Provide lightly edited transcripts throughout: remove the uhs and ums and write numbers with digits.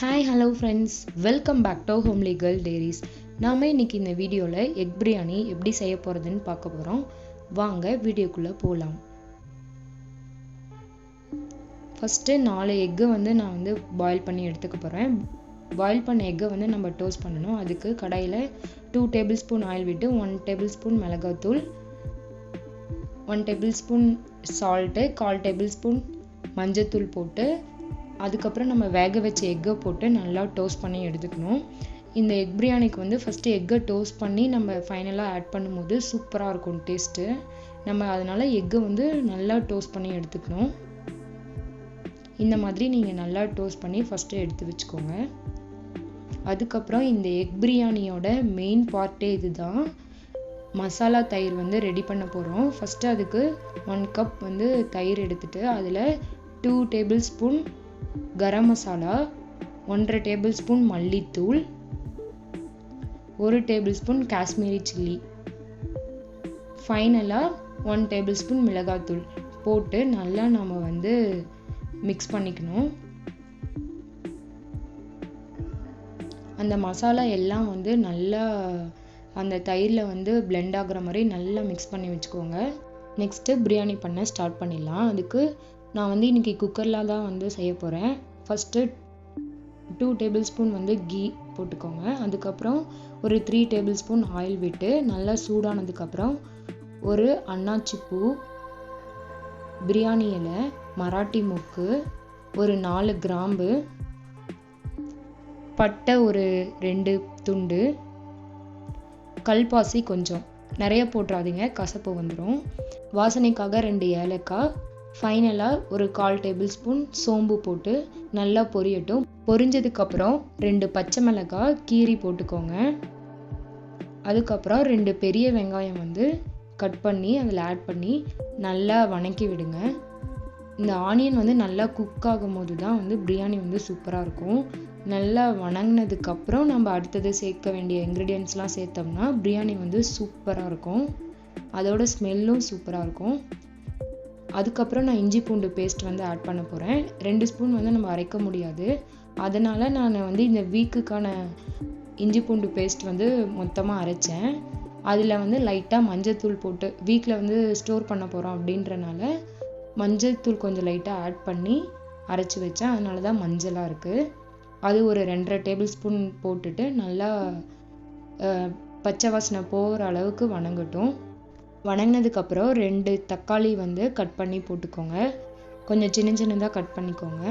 Hi hello friends, welcome back to homelygirl diaries. நாம் இன்றைக்கி இந்த வீடியோவில் எக் பிரியாணி எப்படி செய்ய போகிறதுன்னு பார்க்க போகிறோம். வாங்க வீடியோக்குள்ளே போகலாம். ஃபஸ்ட்டு 4 எக்கு நான் பாயில் பண்ணி எடுத்துக்க போகிறேன். பாயில் பண்ண எக்கை நம்ம டோஸ்ட் பண்ணணும். அதுக்கு கடாயில் 2 டேபிள் ஸ்பூன் ஆயில் விட்டு 1 டேபிள் ஸ்பூன் மிளகாத்தூள், 1 table spoon salt, 1/4 table spoon மஞ்சத்தூள் போட்டு அதுக்கப்புறம் நம்ம வேக வச்ச எக்கை போட்டு நல்லா டோஸ்ட் பண்ணி எடுத்துக்கணும். இந்த எக் பிரியாணிக்கு ஃபஸ்ட்டு எக்கை டோஸ்ட் பண்ணி நம்ம ஃபைனலாக ஆட் பண்ணும்போது சூப்பராக இருக்கும் டேஸ்ட்டு. நம்ம அதனால் எக்கை நல்லா டோஸ்ட் பண்ணி எடுத்துக்கணும். இந்த மாதிரி நீங்கள் நல்லா டோஸ்ட் பண்ணி ஃபஸ்ட்டு எடுத்து வச்சுக்கோங்க. அதுக்கப்புறம் இந்த எக் பிரியாணியோட மெயின் பார்ட்டே இது தான். மசாலா தயிர் ரெடி பண்ண போகிறோம். ஃபஸ்ட்டு அதுக்கு 1 கப் தயிர் எடுத்துகிட்டு அதில் 2 table spoon garam masala, 1/2 table spoon மல்லித்தூள், 1 டேபிள் ஸ்பூன் காஷ்மீரி சில்லி, ஃபைனலாக 1 டேபிள் ஸ்பூன் மிளகாத்தூள் போட்டு நல்லா நம்ம மிக்ஸ் பண்ணிக்கணும். அந்த மசாலா எல்லாம் நல்லா அந்த தயிரில் பிளெண்ட் ஆகுற மாதிரி நல்லா மிக்ஸ் பண்ணி வச்சுக்கோங்க. நெக்ஸ்ட்டு பிரியாணி பண்ண ஸ்டார்ட் பண்ணிடலாம். அதுக்கு நான் இன்றைக்கி குக்கரில் தான் செய்ய போகிறேன். ஃபஸ்ட்டு 2 டேபிள் ஸ்பூன் கீ போட்டுக்கோங்க. அதுக்கப்புறம் ஒரு 3 டேபிள் ஸ்பூன் ஆயில் விட்டு நல்லா சூடானதுக்கப்புறம் ஒரு அன்னாச்சி பூ, பிரியாணி இலை, மராட்டி மொக்கு, ஒரு 4 கிராம்பு, பட்டை ஒரு 2 துண்டு, கல்பாசி கொஞ்சம் நிறைய போட்டுறாதீங்க, கசப்பு வந்துடும். வாசனைக்காக 2 ஏலக்காய், ஃபைனலாக ஒரு 1/4 டேபிள் ஸ்பூன் சோம்பு போட்டு நல்லா பொரியட்டும். பொரிஞ்சதுக்கப்புறம் 2 பச்சை மிளகாய் கீரி போட்டுக்கோங்க. அதுக்கப்புறம் 2 பெரிய வெங்காயம் கட் பண்ணி அதில் ஆட் பண்ணி நல்லா வணக்கி விடுங்க. இந்த ஆனியன் நல்லா குக் ஆகும் போது தான் பிரியாணி சூப்பராக இருக்கும். நல்லா வணங்கினதுக்கப்புறம் நம்ம அடுத்தது சேர்க்க வேண்டிய இன்க்ரீடியன்ட்ஸ்லாம் சேர்த்தோம்னா பிரியாணி சூப்பராக இருக்கும். அதோட ஸ்மெல்லும் சூப்பராக இருக்கும். அதுக்கப்புறம் நான் இஞ்சி பூண்டு பேஸ்ட் ஆட் பண்ண போகிறேன். 2 ஸ்பூன் நம்ம அரைக்க முடியாது. அதனால் நான் இந்த வீக்குக்கான இஞ்சி பூண்டு பேஸ்ட் மொத்தமாக அரைச்சேன். அதில் லைட்டாக மஞ்சள் போட்டு வீக்கில் ஸ்டோர் பண்ண போகிறோம் அப்படின்றனால மஞ்சள் தூள் கொஞ்சம் லைட்டாக ஆட் பண்ணி அரைச்சி வச்சேன். அதனால தான் மஞ்சளாக இருக்குது. அது ஒரு 2.5 டேபிள் ஸ்பூன் போட்டுட்டு நல்லா பச்சை வாசனை போகிற அளவுக்கு வணங்கட்டும். வணங்கினதுக்கப்புறம் 2 தக்காளி கட் பண்ணி போட்டுக்கோங்க. கொஞ்சம் சின்ன சின்னதாக கட் பண்ணிக்கோங்க.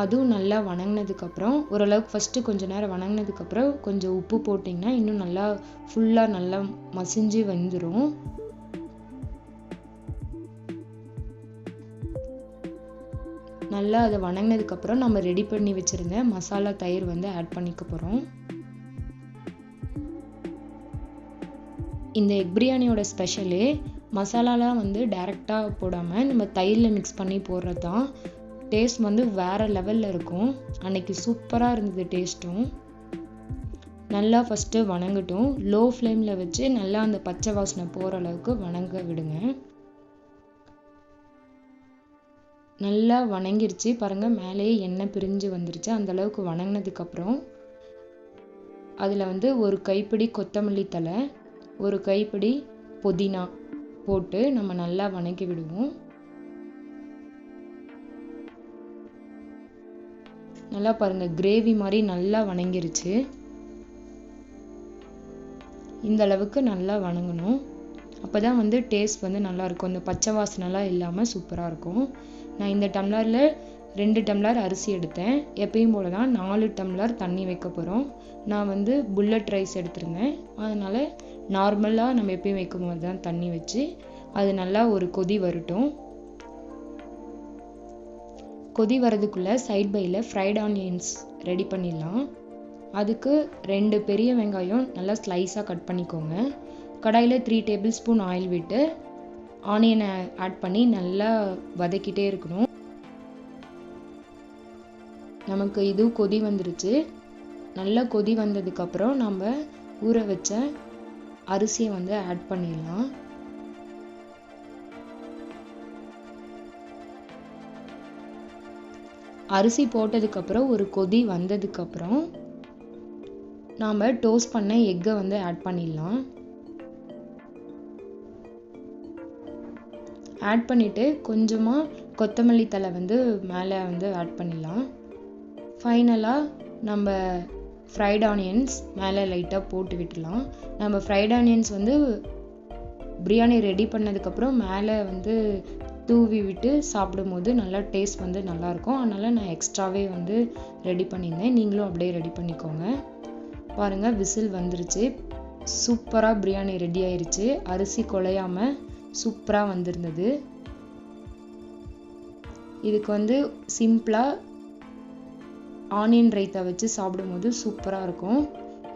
அதுவும் நல்லா வணங்கினதுக்கப்புறம் ஓரளவுக்கு ஃபஸ்ட்டு கொஞ்சம் நேரம் வணங்கினதுக்கப்புறம் கொஞ்சம் உப்பு போட்டிங்கன்னா இன்னும் நல்லா ஃபுல்லாக நல்லா மசிஞ்சு வந்துடும். நல்லா அதை வணங்கினதுக்கப்புறம் நம்ம ரெடி பண்ணி வச்சுருந்த மசாலா தயிர் ஆட் பண்ணிக்க போகிறோம். இந்த எக் பிரியாணியோட ஸ்பெஷலே மசாலாலாம் டைரெக்டாக போடாமல் நம்ம தயிரில் மிக்ஸ் பண்ணி போடுறது தான். டேஸ்ட் வேறு லெவலில் இருக்கும். அன்னைக்கு சூப்பராக இருந்தது டேஸ்ட்டும். நல்லா ஃபஸ்ட்டு வணங்கட்டும். லோ ஃப்ளேமில் வச்சு நல்லா அந்த பச்சை வாசனை போகிற அளவுக்கு வணங்க விடுங்க. நல்லா வணங்கிருச்சு பாருங்கள், மேலேயே எண்ணெய் பிரிஞ்சு வந்துருச்சு. அந்தளவுக்கு வணங்கினதுக்கப்புறம் அதில் ஒரு கைப்பிடி கொத்தமல்லி தழை, ஒரு கைப்பிடி புதினா போட்டு நம்ம நல்லா வணக்கி விடுவோம். நல்லா பாருங்க, கிரேவி மாதிரி நல்லா வணங்கிருச்சு. இந்த அளவுக்கு நல்லா வணங்கணும். அப்போதான் டேஸ்ட் நல்லா இருக்கும். இந்த பச்சை வாசனைலாம் இல்லாமல் சூப்பராக இருக்கும். நான் இந்த டம்ளரில் 2 டம்ளர் அரிசி எடுத்தேன். எப்பயும் போல தான் 4 டம்ளர் தண்ணி வைக்க போகிறோம். நான் புல்லட் ரைஸ் எடுத்துருந்தேன். அதனால் நார்மலாக நம்ம எப்பயும் வைக்கும் போது தான் தண்ணி வச்சு அது நல்லா ஒரு கொதி வரட்டும். கொதி வரதுக்குள்ளே சைட் பையில் ஃப்ரைட் ஆனியன்ஸ் ரெடி பண்ணிடலாம். அதுக்கு 2 பெரிய வெங்காயம் நல்லா ஸ்லைஸாக கட் பண்ணிக்கோங்க. கடாயில் 3 டேபிள் ஸ்பூன் ஆயில் விட்டு ஆனியனை ஆட் பண்ணி நல்லா வதக்கிட்டே இருக்கணும். நமக்கு இது கொதி வந்துருச்சு. நல்லா கொதி வந்ததுக்கப்புறம் நம்ம ஊற வச்ச அரிசியை ஆட் பண்ணிடலாம். அரிசி போட்டதுக்கப்புறம் ஒரு கொதி வந்ததுக்கப்புறம் நாம் டோஸ்ட் பண்ண எக்கை வந்து ஆட் பண்ணிடலாம். ஆட் பண்ணிவிட்டு கொஞ்சமாக கொத்தமல்லி தழை வந்து மேலே வந்து ஆட் பண்ணிடலாம். ஃபைனலாக நம்ம ஃப்ரைட் ஆனியன்ஸ் மேலே லைட்டாக போட்டு விட்டுலாம். நம்ம ஃப்ரைட் ஆனியன்ஸ் வந்து பிரியாணி ரெடி பண்ணதுக்கப்புறம் மேலே வந்து தூவி விட்டு சாப்பிடும்போது நல்லா டேஸ்ட் வந்து நல்லாயிருக்கும். அதனால் நான் எக்ஸ்ட்ராவே வந்து ரெடி பண்ணியிருந்தேன். நீங்களும் அப்படியே ரெடி பண்ணிக்கோங்க. பாருங்கள், விசில் வந்துருச்சு. சூப்பராக பிரியாணி ரெடி ஆயிருச்சு. அரிசி குழையாமல் சூப்பராக வந்திருந்தது. இதுக்கு வந்து சிம்பிளாக ஆனியன் ரைத்தா வச்சு சாப்பிடும்போது சூப்பராக இருக்கும்.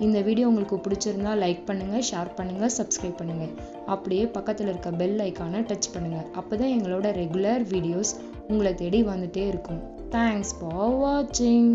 இந்த வீடியோ உங்களுக்கு பிடிச்சிருந்தா லைக் பண்ணுங்கள், ஷேர் பண்ணுங்கள், சப்ஸ்கிரைப் பண்ணுங்கள். அப்படியே பக்கத்தில் இருக்க பெல் ஐக்கானை டச் பண்ணுங்கள். அப்போ தான் எங்களோட ரெகுலர் வீடியோஸ் உங்களை தேடி வந்துட்டே இருக்கும். தேங்க்ஸ் ஃபார் வாட்சிங்.